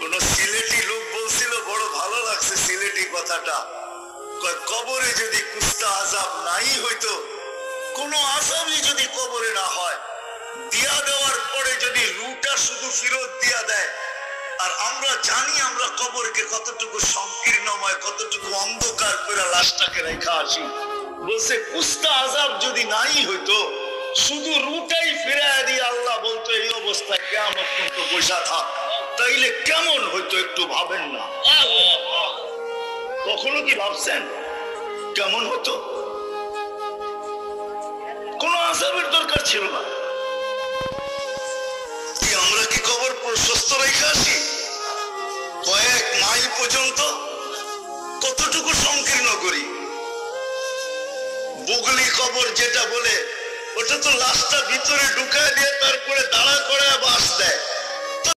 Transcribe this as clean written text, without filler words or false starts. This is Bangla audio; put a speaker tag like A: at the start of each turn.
A: কোন সিলেটি লোক বলছিল, বড় ভালো লাগছে সিলেটি কথাটা, কবরে যদি কুস্তা আযাব নাই হইতো, কোন আযাবই যদি কবরে না হয়, দিয়া দেওয়ার পরে যদি রুটা শুধু ফেরত দিয়া দেয়, আর আমরা জানি আমরা কবরকে কতটুকু সংকীর্ণময়, কতটুকু অন্ধকার করে লাশটাকে রেখা আসি, বলছে কুস্তা আযাব যদি নাই হইতো, শুধু রুটাই ফিরাইয়া দিয়ে আল্লাহ বলতো এই অবস্থায় কিয়ামত পর্যন্ত বসা থাক, তাইলে কেমন হইতো একটু ভাবেন না? কখনো কি ভাবছেন কেমন হতো? কোন আযাবের দরকার ছিল না। আমরা কি কবর প্রশস্ত রেখে আসি কয়েক মাইল পর্যন্ত? কতটুকু সংকীর্ণ করি? বুগলি কবর যেটা বলে, ওটা তো লাশটা ভিতরে ঢুকায় দিয়ে তারপরে দাঁড়া করে বাঁশ দেয়।